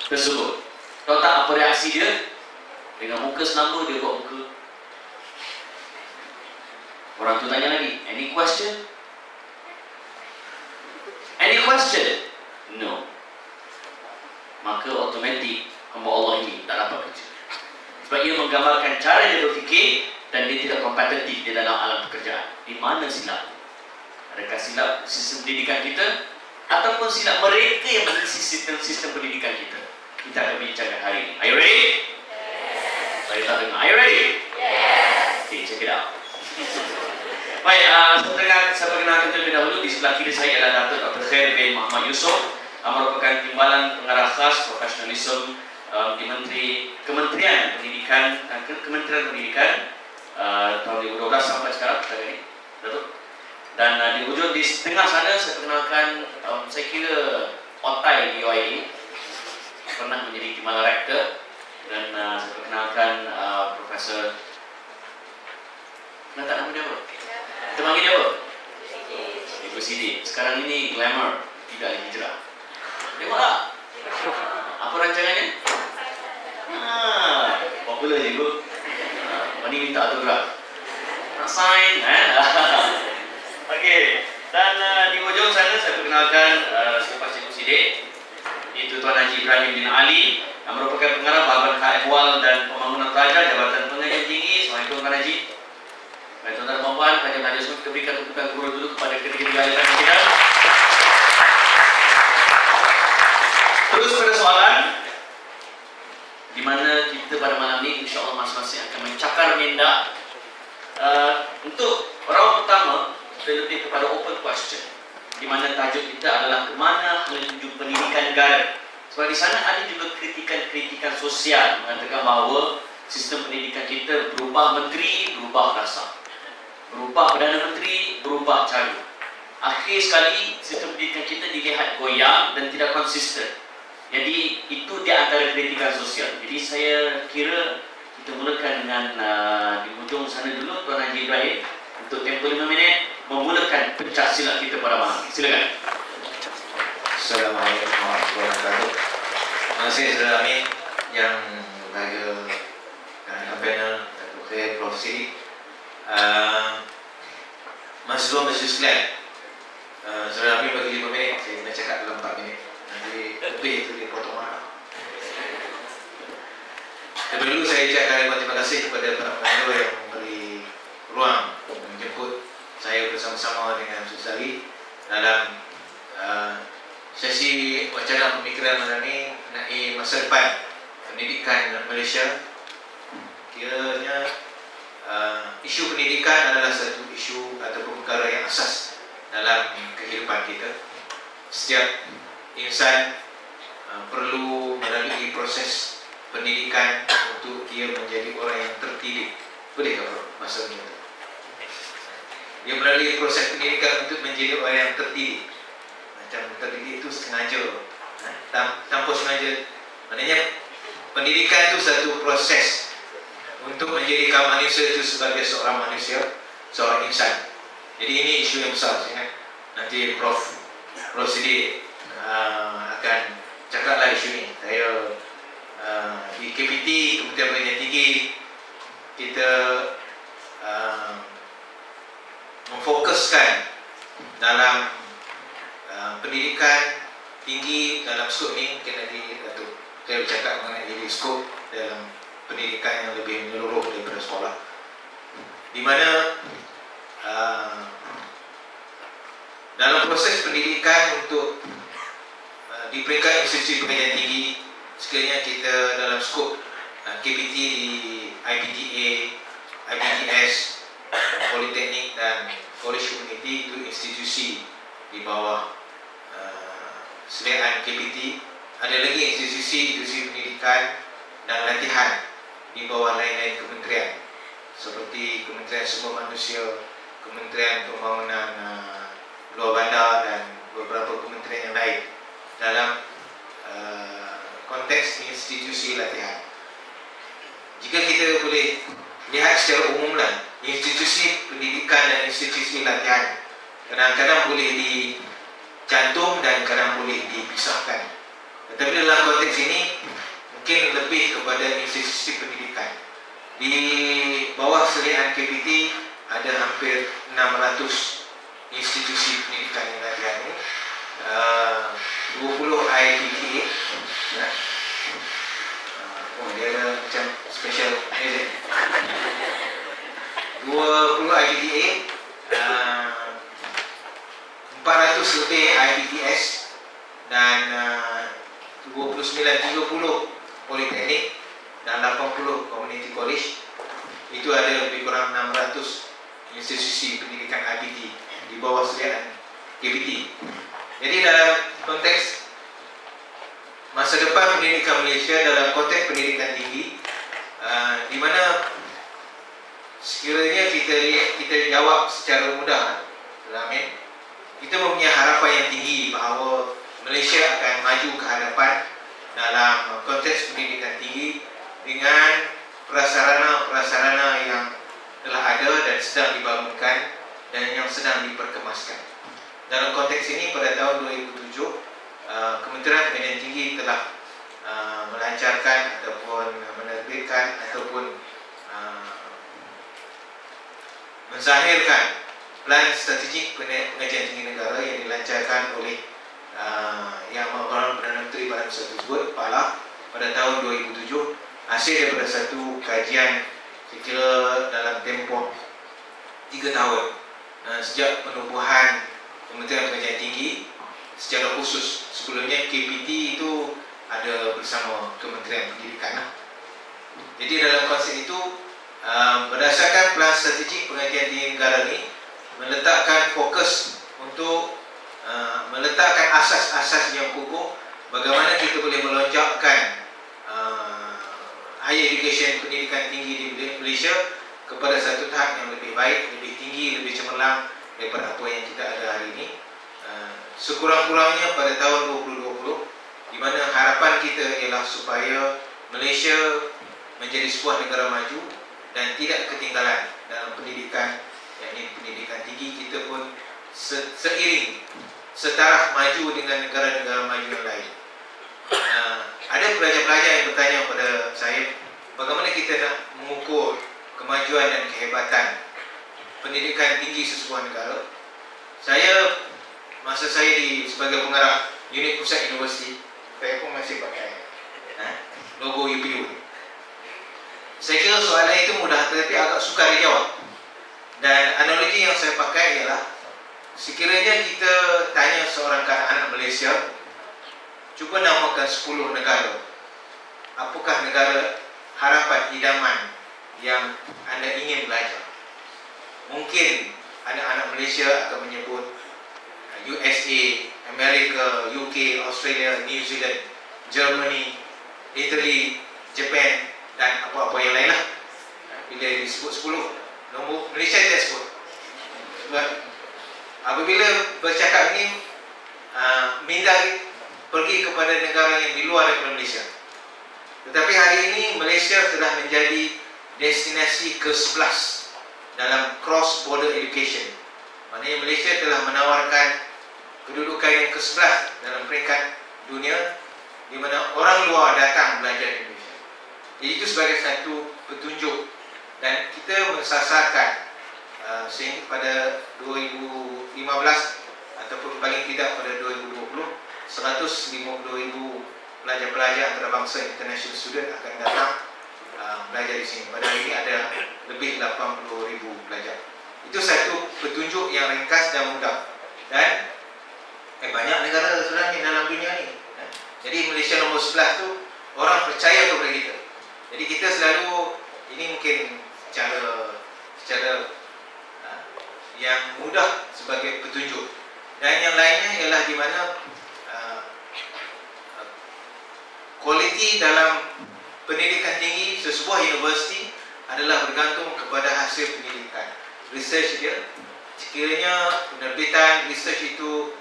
tersebut. Tahu tak apa reaksi dia? Dengan muka selamba dia buat muka. Orang tu tanya lagi, any question? Any question? No. Maka automatik hamba Allah ini tak dapat kerja. Sebab ia menggambarkan cara dia berfikir dan dia tidak kompetitif di dalam alam pekerjaan. Di mana silap? Adakah silap sistem pendidikan kita ataupun silap mereka yang mengisi sistem pendidikan kita? Kita akan bincangkan hari ini. Are you ready? Yes. Saya tak dengar. Are you ready? Yes. Okay, check it out. Baik, saya perkenalkan terlebih dahulu. Di sebelah kiri saya adalah Datuk Dr. Khair bin Muhammad Yusof, merupakan timbalan pengarah khas profesionalisme di Kementerian Pendidikan tahun 2012 sampai sekarang kita ini, Datuk. Dan di hujung di tengah sana saya perkenalkan, saya kira otai di UIA, pernah menjadi timbalan rektor, dan saya perkenalkan Profesor. Nak tak nama dia apa? Kita panggil dia apa? Ibu Sidi. Sekarang ini glamour, tidak lagi hijrah. Tengoklah. Apa rancangannya? Popular je ibu. Ini minta autograf. Nak sign, Okey. Dan di hujung sana saya perkenalkan selepas Cikgu Sidi, iaitu Tuan Haji Ibrahim bin Ali, yang merupakan pengarah Bahagian Hak Ehwal dan Pembangunan Pelajar Jabatan Pengajian Tinggi. Assalamualaikum Tuan Haji. Baik tuan-tuan dan puan, kajian hadir semua, kita berikan tepukan guru dulu kepada ketiga-tiga ahli kita. Terus pada soalan, di mana kita pada malam ini insya-Allah masing-masing akan mencakar minda. Untuk round pertama, kita lebih kepada open question, di mana tajuk kita adalah kemana menuju pendidikan negara. Sebab di sana ada juga kritikan-kritikan sosial mengatakan bahawa sistem pendidikan kita berubah menteri, berubah rasa. Berubah Perdana Menteri, berubah cara. Akhir sekali sistem pendidikan kita dilihat goyang dan tidak konsisten. Jadi itu di antara kritikan sosial. Jadi saya kira kita mulakan dengan di hujung sana dulu Tuan Haji Ibrahim untuk tempoh 5 minit memulakan pencak silat kita pada malam. Silakan. Assalamualaikum warahmatullahi wabarakatuh. Terima kasih saudara Amin yang berbahagia dan panel Datuk Khair Prof. Sidi. Masuk sekalian, saudara Amin bagi 5 minit, saya nak cakap dalam 4 minit. Nanti lebih itu dipotong orang. Terlebih dulu saya ucapkan terima kasih kepada para pengajar yang memberi ruang menjemput saya bersama-sama dengan Susari dalam sesi wacana pemikiran malam ini mengenai masa depan pendidikan Malaysia. Kiranya isu pendidikan adalah satu isu ataupun perkara yang asas dalam kehidupan kita. Setiap insan perlu melalui proses pendidikan untuk dia menjadi orang yang terdidik. Boleh tak bahasa macam tu? Dia melalui proses pendidikan untuk menjadi orang yang terdidik. Macam terdidik itu sengaja, tanpa sengaja. Maknanya pendidikan itu satu proses untuk menjadikan manusia itu sebagai seorang manusia, seorang insan. Jadi ini isu yang besar. Nanti Prof. Sidi akan cakaplah isu ini. Saya di KPT, Kementerian Pendidikan Tinggi, kita memfokuskan dalam pendidikan tinggi dalam skop ini. Mungkin nanti Datuk saya bercakap mengenai skop dalam pendidikan yang lebih menyeluruh daripada sekolah, di mana dalam proses pendidikan untuk di peringkat institusi pendidikan tinggi, sekiranya kita dalam skop KPT di IPTA, IPTS, Politeknik dan College Community, itu institusi di bawah sediaan KPT. Ada lagi institusi pendidikan dan latihan di bawah lain-lain kementerian seperti Kementerian Sumber Manusia, Kementerian Pembangunan Luar Bandar dan beberapa kementerian yang lain dalam konteks institusi latihan. Jika kita boleh lihat secara umumlah, institusi pendidikan dan institusi latihan kadang-kadang boleh dicantum dan kadang boleh dipisahkan. Tetapi dalam konteks ini kepada institusi pendidikan. Di bawah selian KPT ada hampir 600 institusi pendidikan yang dilayani, 20 IPTA. Oh, dia ada macam special agent. 20 IPTA, 400 lebih IPTS, dan 30 politeknik dan 80 community college. Itu ada lebih kurang 600 institusi pendidikan IPT di bawah selian KPT. Jadi dalam konteks masa depan pendidikan Malaysia, dalam konteks pendidikan tinggi, di mana sekiranya kita jawab secara mudah, Amin, kita mempunyai harapan yang tinggi bahawa Malaysia akan maju ke hadapan dalam konteks pendidikan tinggi dengan prasarana-prasarana yang telah ada dan sedang dibangunkan dan yang sedang diperkemaskan. Dalam konteks ini, pada tahun 2007, Kementerian Pendidikan Tinggi telah melancarkan ataupun menerbitkan ataupun menzahirkan Plan Strategik Pengajian Tinggi Negara yang dilancarkan oleh Yang Maha Perdana Menteri pada masa tersebut, Pak Lah, pada tahun 2007, hasil daripada satu kajian saya kira dalam tempoh 3 tahun sejak penubuhan Kementerian Pengajian Tinggi secara khusus. Sebelumnya KPT itu ada bersama Kementerian Pendidikan. Jadi dalam konsep itu, berdasarkan Plan Strategik Pengajian Tinggi Negara ini meletakkan fokus untuk meletakkan asas-asas yang kukuh bagaimana kita boleh melonjakkan higher education, pendidikan tinggi di Malaysia kepada satu tahap yang lebih baik, lebih tinggi, lebih cemerlang daripada apa yang kita ada hari ini. Sekurang-kurangnya pada tahun 2020, di mana harapan kita ialah supaya Malaysia menjadi sebuah negara maju dan tidak ketinggalan dalam pendidikan, yakni pendidikan tinggi. Kita pun seiring setaraf maju dengan negara-negara maju yang lain. Ada pelajar-pelajar yang bertanya kepada saya, bagaimana kita nak mengukur kemajuan dan kehebatan pendidikan tinggi sesebuah negara. Saya, masa saya sebagai pengarah unit pusat universiti, saya pun masih pakai logo UPU. Saya kira soalan itu mudah tetapi agak sukar dijawab. Dan analogi yang saya pakai ialah, sekiranya kita tanya seorang anak Malaysia, cuba namakan 10 negara. Apakah negara harapan idaman yang anda ingin belajar? Mungkin anak-anak Malaysia akan menyebut USA, Amerika, UK, Australia, New Zealand, Germany, Italy, Japan dan apa-apa yang lain lah. Bila disebut 10, nombor Malaysia tidak sebut. Sebab apabila bercakap ini, minta pergi kepada negara yang di luar daripada Malaysia. Tetapi hari ini Malaysia telah menjadi destinasi ke-11 dalam cross border education. Maknanya Malaysia telah menawarkan kedudukan yang ke-11 dalam peringkat dunia, di mana orang luar datang belajar di Malaysia. Jadi itu sebagai satu petunjuk, dan kita mensasarkan sehingga pada 2015 ataupun paling tidak pada 2020, 150,000 pelajar-pelajar antarabangsa international student akan datang belajar di sini. Pada hari ini ada lebih 80,000 pelajar. Itu satu petunjuk yang ringkas dan mudah. Dan banyak negara sebenarnya dalam dunia ini. Jadi Malaysia nombor 11 tu orang percaya kepada kita. Jadi kita selalu, ini mungkin secara yang mudah sebagai petunjuk. Dan yang lainnya ialah di mana kualiti dalam pendidikan tinggi sesebuah universiti adalah bergantung kepada hasil pendidikan, research dia. Sekiranya penerbitan research itu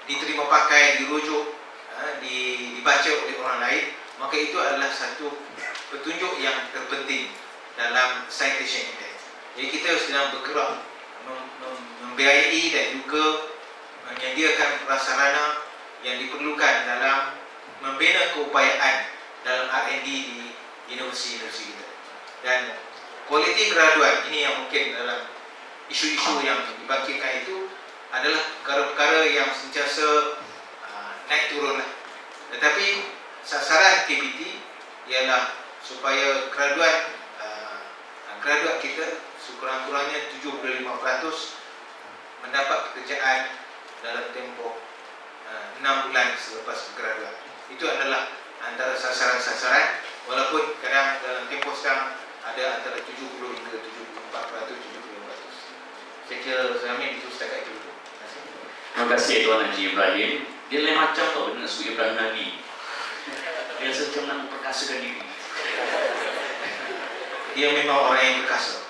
diterima pakai, dirujuk, dibaca oleh orang lain, maka itu adalah satu petunjuk yang terpenting dalam citation index. Jadi kita sedang bergerak membiayai dan juga menyediakan prasarana yang diperlukan dalam membina keupayaan dalam R&D di universiti-universiti kita. Dan kualiti graduan ini yang mungkin dalam isu-isu yang dibangkitkan itu adalah perkara-perkara yang sentiasa naik turun lah. Tetapi sasaran KPT ialah supaya graduat kita sekurang-kurangnya 75% mendapat pekerjaan dalam tempoh 6 bulan selepas graduat. Itu adalah antara sasaran-sasaran, walaupun kadang dalam tempoh sekarang ada antara 70 hingga 74%, 75%. Saya kira Zamin itu setakat itu. Terima kasih Tuan Haji Ibrahim. Dia lain macam tau dengan Su Ibrahim Nabi. Dia macam nak memperkasakan diri. Dia memang orang yang berkasa.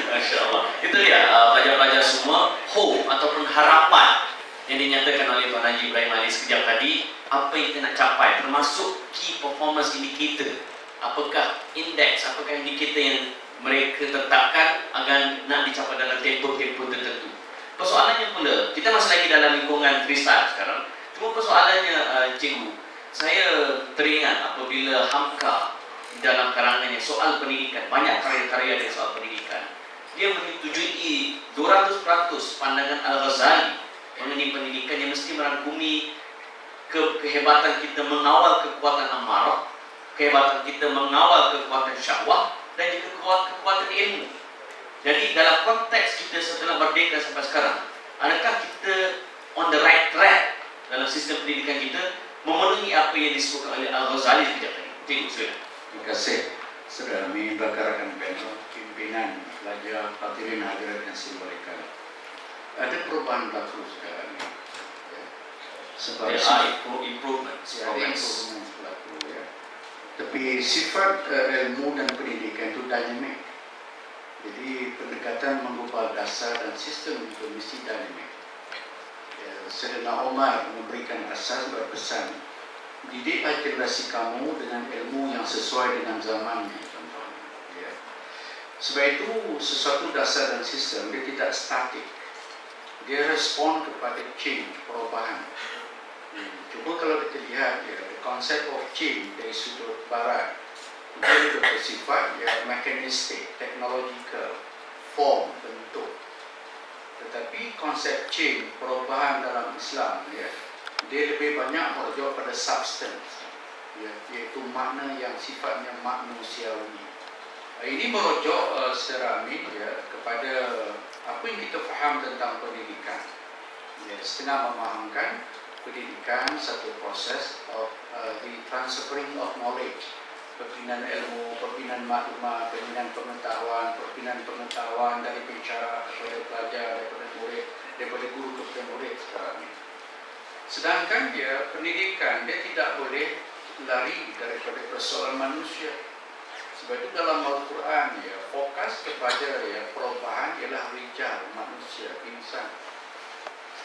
Masya Allah. Itu dia pelajar-pelajar semua, hope ataupun harapan yang dinyatakan oleh Tuan Haji Ibrahim Ali sekejap tadi. Apa yang kita nak capai, termasuk key performance indicator. Apakah indeks, apakah indikator yang mereka tetapkan agar nak dicapai dalam tempoh-tempoh tertentu. Persoalannya pula, kita masih lagi dalam lingkungan freestyle sekarang. Cuma persoalannya, cikgu, saya teringat apabila Hamka dalam karangannya soal pendidikan, banyak karya-karya dari soal pendidikan, dia menyetujui 200% pandangan Al-Ghazali mengenai pendidikan yang mesti merangkumi kehebatan kita mengawal kekuatan amarah, kehebatan kita mengawal kekuatan syahwat, dan juga kekuatan ilmu. Jadi dalam konteks kita setelah merdeka sampai sekarang, adakah kita on the right track dalam sistem pendidikan kita memenuhi apa yang disebutkan oleh Al-Ghazali sekejap tadi? Cikgu, silakan. Terima kasih Saudara Amin, rakan-rakan panel, pimpinan, pelajar, hadirin hadirat yang saya muliakan. Ada perubahan berlaku Saudara Amin. Ya. Sebab improvement. ada improvement berlaku. Ya. Tapi sifat ilmu dan pendidikan itu dynamic. Jadi pendekatan mengubah dasar dan sistem itu mesti dynamic. Ya, Sayyidina Umar memberikan asas berpesan, didiklah generasi kamu dengan ilmu yang sesuai dengan zamannya, contohnya. Ya. Sebab itu sesuatu dasar dan sistem dia tidak statik. Dia respon kepada change, perubahan. Cuba kalau kita lihat ya, the concept of change dari sudut barat, dia bersifat ya mekanistik, teknologikal, form, bentuk. Tetapi konsep change, perubahan dalam Islam ya, dia lebih banyak merujuk pada substance, ya, iaitu makna yang sifatnya manusiawi. Ini merujuk secara Amin ya, kepada apa yang kita faham tentang pendidikan. Ya, setengah memahamkan pendidikan satu proses of the transferring of knowledge, perpindahan ilmu, perpindahan maklumat, perpindahan pengetahuan dari bicara kepada pelajar, daripada murid, daripada guru kepada murid sekarang ini. Sedangkan dia pendidikan dia tidak boleh lari daripada persoalan manusia. Sebab itu dalam Al-Quran ya fokus kepada ya perubahan ialah rijal, manusia, insan.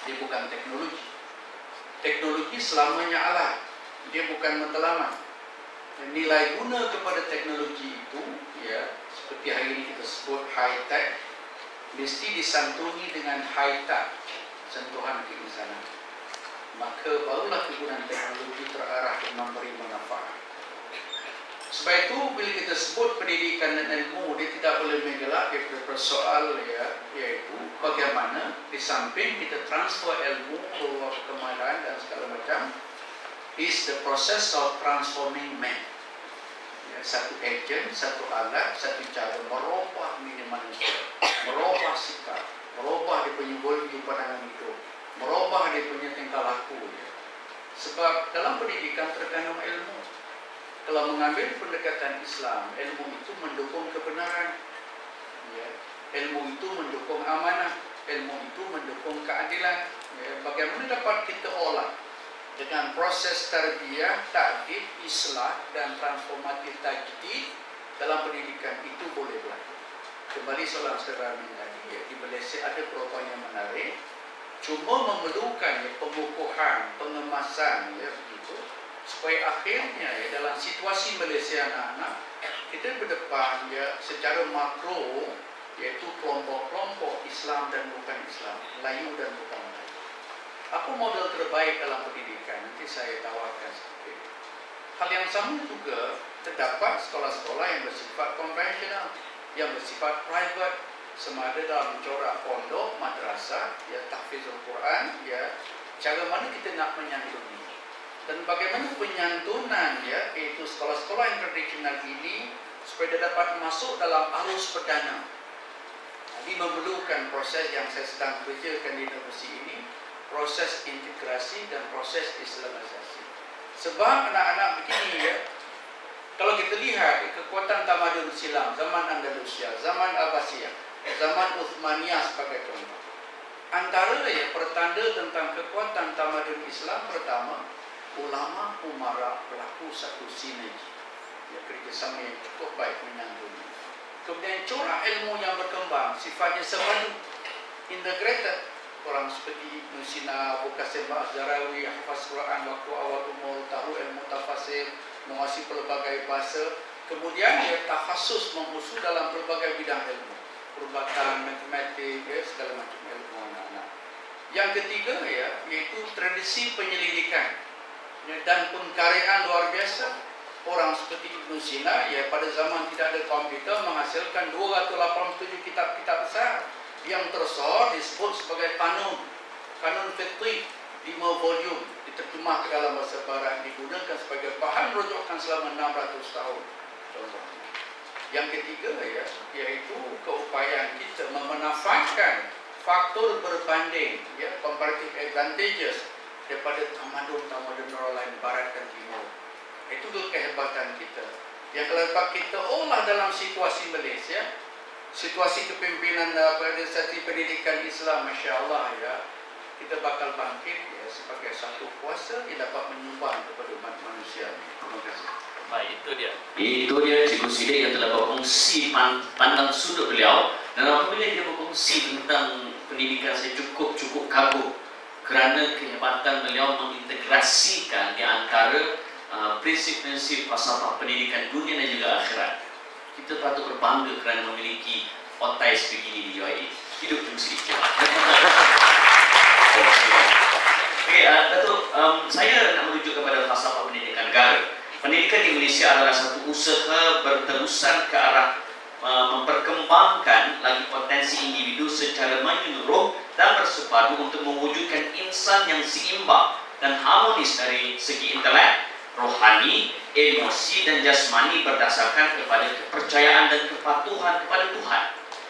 Dia bukan teknologi. Teknologi selamanya alat. Dia bukan matlamat. Nilai guna kepada teknologi itu ya seperti hari ini kita sebut high tech mesti disantuni dengan high touch, sentuhan keinsanan. Maka barulah kegunaan teknologi terarah dan memberi manfaat. Sebab itu bila kita sebut pendidikan dan ilmu, dia tidak boleh menggelak daripada persoal ya, iaitu bagaimana di samping kita transfer ilmu, bawa kekemahiran dan segala macam, is the process of transforming man. Ya, satu agent, satu alat, satu cara merubah minat manusia, merubah sikap, merubah dia punya worldview pandangan hidup, merubah dia punya tingkah laku. Ya. Sebab dalam pendidikan terkandung ilmu. Kalau mengambil pendekatan Islam, ilmu itu mendukung kebenaran. Ya. Ilmu itu mendukung amanah, ilmu itu mendukung keadilan. Ya. Bagaimana dapat kita olah dengan proses tarbiyah, ta'dib, islah dan transformatif tajdid dalam pendidikan itu boleh berlaku. Kembali soalan saudara tadi, ya, di Malaysia ada perubahan yang menarik, cuma memerlukan ya, pengukuhan, pengemasan, ya begitu, supaya akhirnya ya, dalam situasi Malaysia anak-anak kita berdepan ya secara makro, yaitu kelompok-kelompok Islam dan bukan Islam, Melayu dan bukan Melayu. Apa model terbaik dalam pendidikan? Nanti saya tawarkan sedikit. Hal yang sama juga terdapat sekolah-sekolah yang bersifat konvensional, yang bersifat private, sama ada dalam corak pondok, madrasah, ya tahfizul Quran, ya cara mana kita nak menyantuni dan bagaimana penyantunan, ya, iaitu sekolah-sekolah yang tradisional ini supaya dia dapat masuk dalam arus perdana. Ini memerlukan proses yang saya sedang kerjakan di universiti ini, proses integrasi dan proses islamisasi. Sebab anak-anak begini, ya, kalau kita lihat kekuatan tamadun silam zaman Andalusia, zaman Abbasiyah, zaman Uthmaniyah sebagai contoh, antara ya pertanda tentang kekuatan tamadun Islam pertama, ulama umara berlaku satu sinergi, ya, kerjasama yang cukup baik menyantuni. Kemudian corak ilmu yang berkembang sifatnya semadu, integrated. Orang seperti Ibn Sina, Abu Qasim Az-Zarawi, hafaz Quran waktu awal umur, tahu ilmu tafsir, menguasai pelbagai bahasa. Kemudian dia takhasus menghusus dalam pelbagai bidang ilmu, perubatan, matematik, ya, segala macam ilmu anak-anak. Yang ketiga, ya, iaitu tradisi penyelidikan, ya, dan pengkaryaan luar biasa. Orang seperti Ibn Sina, ya, pada zaman tidak ada komputer menghasilkan 287 kitab-kitab besar yang tersohor disebut sebagai kanun fiqh, 5 volume, diterjemah ke dalam bahasa barat, digunakan sebagai bahan rujukan selama 600 tahun. Contohnya. Yang ketiga, ya, iaitu keupayaan kita memanfaatkan faktor berbanding, ya, comparative advantages daripada tamadun-tamadun orang lain barat dan timur. Itu kehebatan kita. Yang kalau kita olah dalam situasi Malaysia, situasi kepimpinan pada satu pendidikan Islam, Masya Allah, ya, kita bakal bangkit, ya, sebagai satu kuasa yang dapat menyumbang kepada umat manusia. Terima kasih. Baik, itu dia. Itu dia Cikgu Sidik yang telah berkongsi pandang sudut beliau, dan apabila dia berkongsi tentang pendidikan, saya cukup kagum kerana kehebatan beliau mengintegrasikan di antara prinsip-prinsip falsafah pendidikan dunia dan juga akhirat. Kita patut berbangga kerana memiliki otais begini di UIA. Hidup Cikgu Sidik. Okey, Datuk, saya nak merujuk kepada falsafah pendidikan negara. Pendidikan di Malaysia adalah satu usaha berterusan ke arah memperkembangkan lagi potensi individu secara menyeluruh dan bersepadu untuk mewujudkan insan yang seimbang dan harmonis dari segi intelek, rohani, emosi dan jasmani berdasarkan kepada kepercayaan dan kepatuhan kepada Tuhan.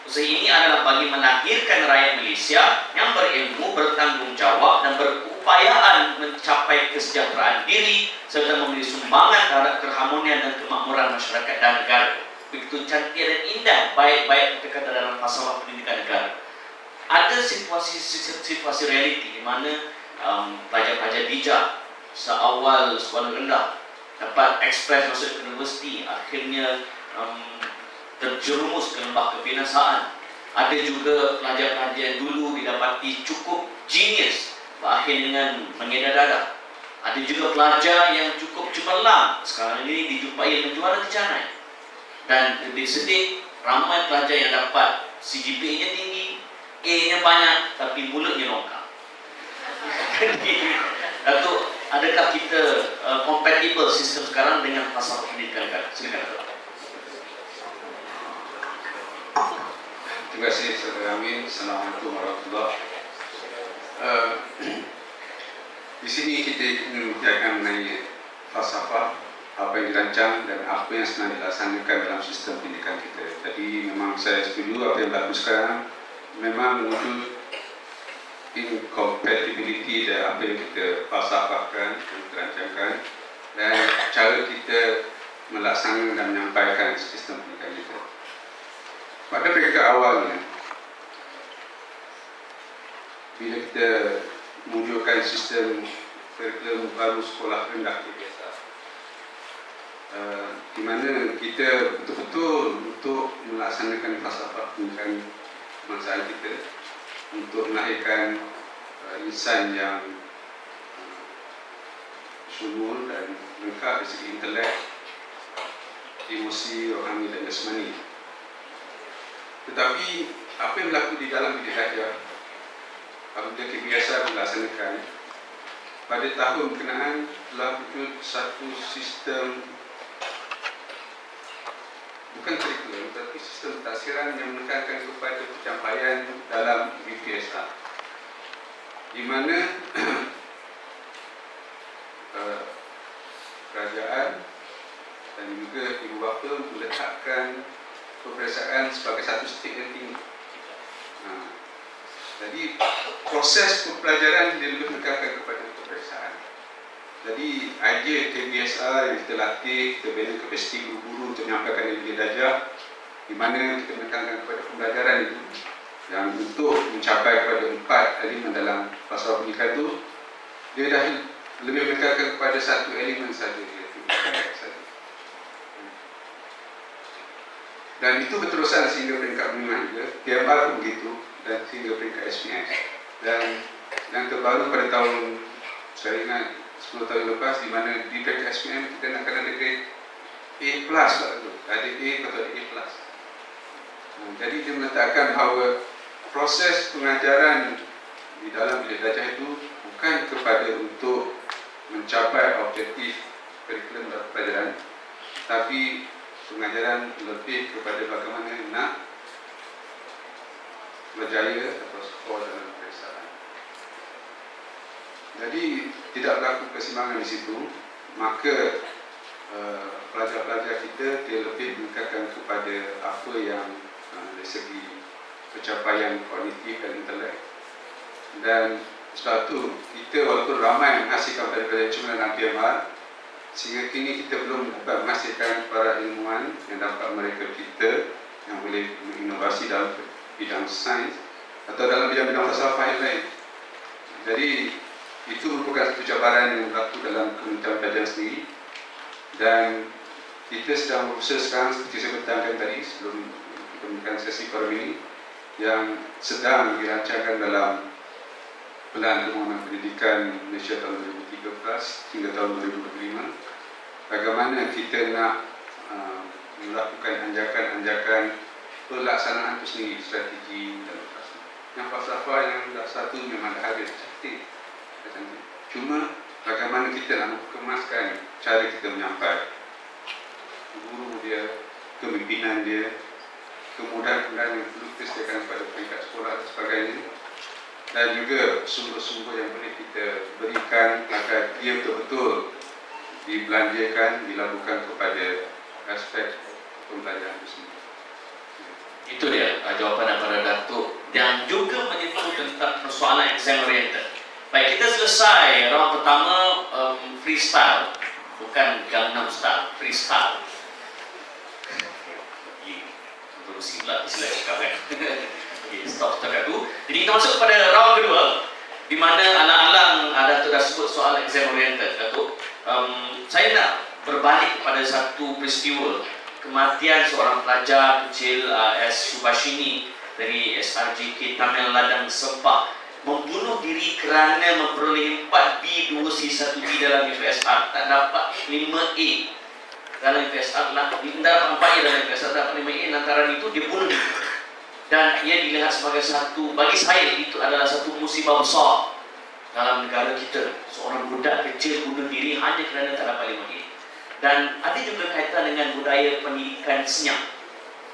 Usaha ini adalah bagi melahirkan rakyat Malaysia yang berilmu, bertanggungjawab dan berupayaan mencapai kesejahteraan diri serta memberi sumbangan terhadap keharmonian dan kemakmuran masyarakat dan negara. Begitu cantik dan indah baik-baik kita kata dalam falsafah pendidikan negara. Ada situasi realiti di mana pelajar-pelajar bijak seawal sekolah rendah dapat ekspres masuk ke universiti, akhirnya terjerumus ke lembah kebinasaan. Ada juga pelajar-pelajar yang dulu didapati cukup genius berakhir dengan mengedar darah. Ada juga pelajar yang cukup cemerlang, sekarang ini dijumpai menjuara di Canai. Dan lebih sedih, ramai pelajar yang dapat CGPA-nya tinggi, A-nya banyak, tapi mulutnya longkang. Jadi, Datuk, adakah kita compatible sistem sekarang dengan falsafah pendidikan negara? Silakan, Datuk. Terima kasih, Saudara Amin. Assalamualaikum warahmatullahi wabarakatuh. Di sini kita membicarakan mengenai falsafah, apa yang dirancang dan apa yang sedang dilaksanakan dalam sistem pendidikan kita. Jadi memang saya setuju apa yang berlaku sekarang, memang wujud incompatibility dari apa yang kita falsafahkan, yang kita rancangkan, dan cara kita melaksanakan dan menyampaikan sistem pendidikan kita. Pada peringkat awalnya, bila kita mewujudkan sistem kurikulum baru sekolah rendah biasa, di mana kita betul-betul untuk melaksanakan falsafah pendidikan kebangsaan kita untuk melahirkan insan yang sumul dan lengkap dari segi intelek, emosi, rohani dan jasmani. Tetapi apa yang berlaku di dalam bidik ajar apabila kebiasaan dilaksanakan, pada tahun berkenaan telah wujud satu sistem, bukan kurikulum, tapi sistem taksiran yang menekankan kepada pencapaian dalam UPSR, di mana kerajaan dan juga ibu bapa meletakkan peperiksaan sebagai satu step yang tinggi. Jadi proses pembelajaran dia lebih menekankan kepada peperiksaan. Jadi idea KBSR yang kita latih, kita bina kapasiti guru-guru untuk menyampaikan ilmu darjah, di mana kita menekankan kepada pembelajaran itu yang untuk mencapai kepada 4 elemen dalam falsafah pendidikan itu, dia dah lebih menekankan kepada satu elemen saja, iaitu saja. Dan itu berterusan sehingga peringkat menengah juga, PMR pun begitu, dan sehingga peringkat SPS. Dan yang terbaru pada tahun, saya ingat 10 tahun lepas, di mana di peringkat SPM kita nak kena ada grade A+, ada A atau ada A+. Jadi dia meletakkan bahawa proses pengajaran di dalam bilik darjah itu bukan kepada untuk mencapai objektif kurikulum dan pelajaran, tapi pengajaran lebih kepada bagaimana nak berjaya atau skor dalam peperiksaan. Jadi tidak berlaku keseimbangan di situ, maka pelajar-pelajar kita dia lebih menekankan kepada apa yang dari segi pencapaian kognitif dan intelek. Dan sebab itu kita walaupun ramai menghasilkan pelajar-pelajar cuma dalam PMR, sehingga kini kita belum dapat menghasilkan para ilmuwan yang dapat mereka kita yang boleh menginovasi dalam bidang sains atau dalam bidang-bidang falsafah yang lain. Jadi itu merupakan satu cabaran yang berlaku dalam Kementerian Pelajaran sendiri, dan kita sedang berusaha sekarang seperti saya beritahukan tadi sebelum kita melakukan sesi forum ini, yang sedang dirancangkan dalam Pelan Pembangunan Pendidikan Malaysia tahun 2013 hingga tahun 2025, bagaimana kita nak melakukan anjakan-anjakan pelaksanaan itu sendiri, strategi dan operasi. Yang falsafah yang satu memang dah ada cantik. Cuma bagaimana kita nak mengemaskan cara kita menyampaikan, guru dia, kepimpinan dia, kemudahan-kemudahan yang perlu kita sediakan pada peringkat sekolah dan sebagainya, dan juga sumber-sumber yang boleh kita berikan agar dia betul-betul dibelanjakan, dilakukan kepada aspek pembelajaran itu sendiri. Itu dia jawapan daripada Datuk, yang juga menyentuh tentang persoalan exam oriented. Baik, kita selesai round pertama freestyle, bukan Gangnam Style, freestyle. Terusi pula istilah cakap kan. Okay, stop setakat tu. Jadi kita masuk kepada round kedua, di mana alang-alang Datuk dah sebut soal exam oriented. Datuk, saya nak berbalik kepada satu peristiwa kematian seorang pelajar kecil S. Subashini dari SRJK Tamil Ladang Sempak, membunuh diri kerana memperoleh 4B, 2C, 1B dalam UPSR, tak dapat 5A dalam UPSR lah, dapat 4A dalam UPSR, dapat 5A, lantaran itu dia bunuh diri. Dan ia dilihat sebagai satu, bagi saya itu adalah satu musibah besar dalam negara kita. Seorang budak kecil bunuh diri hanya kerana tak dapat 5A. Dan ada juga kaitan dengan budaya pendidikan senyap.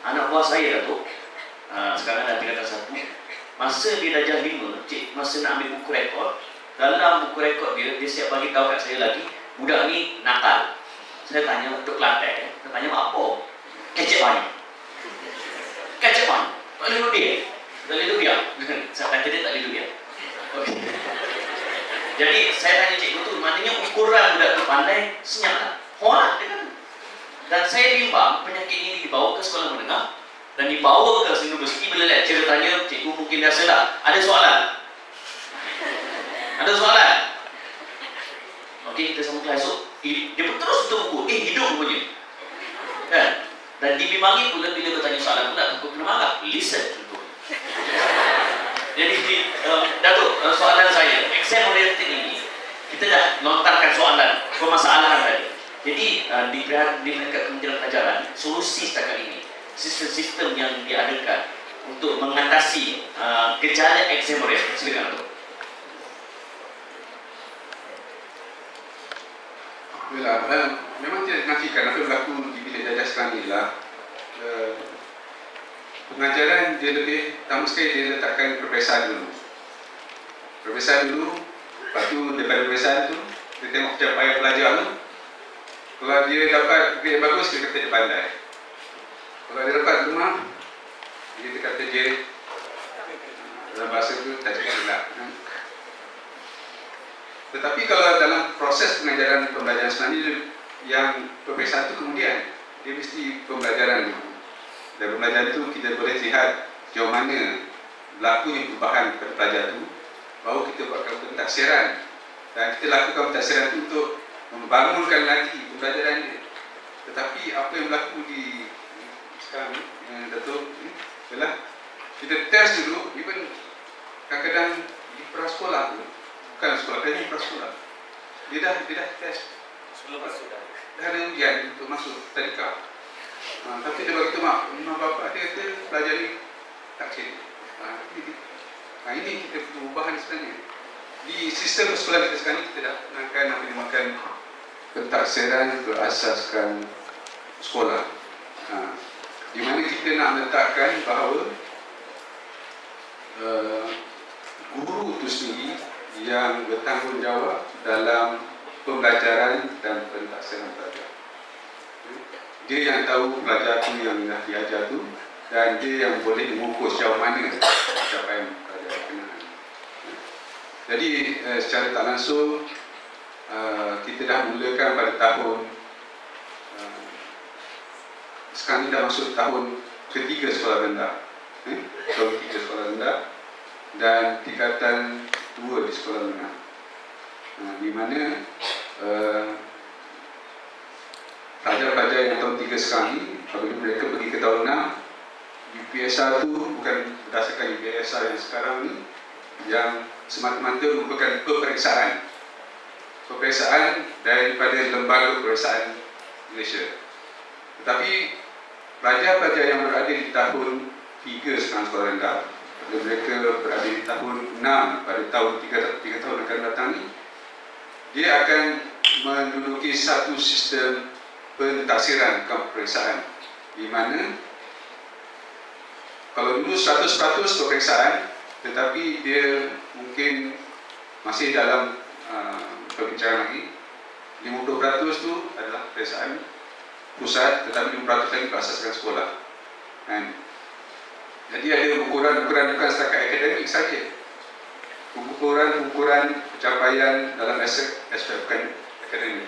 Anak buah saya Datuk, sekarang dah tingkatan 1, masa dia darjah 5, cik masa nak ambil buku rekod, dalam buku rekod dia siap bagi tahu kat saya lagi, budak ni nakal. Saya tanya Duk Kelantan, saya tanya apa? Kecek banyak. Kecek banyak. Tak boleh duduk dia. Tak boleh duduk dia. Saya kata dia tak boleh duduk dia. Okay. Jadi saya tanya cikgu tu, maknanya ukuran budak tu pandai senyap lah. Hormat dia kata. Dan saya bimbang penyakit ini dibawa ke sekolah menengah dan dibawa ke universiti. Bila lecturer tanya, cikgu mungkin biasa tak? Ada soalan? Ada soalan? Okey, kita sambung kelas esok. Dia pun terus tutup buku. Hidup punya. Kan? Dan dibimbangi pula bila bertanya soalan pula, takut kena marah. Listen contoh. Jadi, Datuk, soalan saya, exam oriented ini, kita dah lontarkan soalan, permasalahan tadi. Jadi, di peringkat Kementerian Pelajaran, solusi setakat ini, sistem-sistem yang diadakan untuk mengatasi gejala exam oriented. Silakan, Datuk. Memang tidak dinafikan apa yang berlaku di bilik darjah sekarang ni lah. Pengajaran dia lebih, pertama sekali dia letakkan peperiksaan dulu. Peperiksaan dulu, lepas tu daripada peperiksaan tu, dia tengok pencapaian pelajar tu. Kalau dia dapat grade yang bagus, dia kata dia pandai. Kalau dia dapat rumah, dia kata dia dalam bahasa tu tak cakap gelap. Tetapi kalau dalam proses pengajaran pembelajaran sebenarnya yang peperiksaan itu kemudian dia mesti pembelajaran dulu. Dan pembelajaran itu kita boleh lihat sejauh mana berlakunya perubahan kepada pelajar itu, baru kita buatkan pentaksiran dan kita lakukan pentaksiran itu untuk membangunkan lagi pembelajaran dia. Tetapi apa yang berlaku di sekarang ni, Dato' adalah kita test dulu, even kadang-kadang di prasekolah tu, bukan sekolah, kadang-kadang prasekolah dia dah test sebelum masuk dah ada ujian untuk masuk tadika. Tapi dia beritahu mak bapak dia kata pelajar ni tak kira. Ini kita perubahan sebenarnya di sistem persekolahan kita sekarang ni. Kita dah gunakan apa dinamakan pentaksiran berasaskan sekolah, di mana kita nak letakkan bahawa guru itu sendiri yang bertanggungjawab dalam pembelajaran dan pentaksiran pelajar. Dia yang tahu pelajar tu yang dah diajar tu, dan dia yang boleh mengukur sejauh mana pencapaian pelajar berkenaan. Jadi secara tak langsung kita dah mulakan pada tahun sekarang ni dah masuk tahun ketiga sekolah rendah, tahun ketiga sekolah rendah dan tingkatan 2 di sekolah menengah, di mana pelajar-pelajar yang tahun 3 sekarang ni, apabila mereka pergi ke tahun 6, UPSR tu bukan berdasarkan UPSR yang sekarang ni, yang semata-mata merupakan peperiksaan daripada lembaga peperiksaan Malaysia. Tetapi pelajar-pelajar yang berada di tahun 3 sekarang sekolah rendah, mereka berada di tahun 6 pada tahun 3 tahun akan datang ni, dia akan menduduki satu sistem pentaksiran peperiksaan, di mana kalau dulu 100% peperiksaan, tetapi dia mungkin masih dalam perbincangan lagi, 50% tu adalah peperiksaan pusat, tetapi 50% lagi berasaskan sekolah. Jadi ada ukuran-ukuran bukan setakat akademik saja, ukuran pencapaian dalam aspek bukan akademik.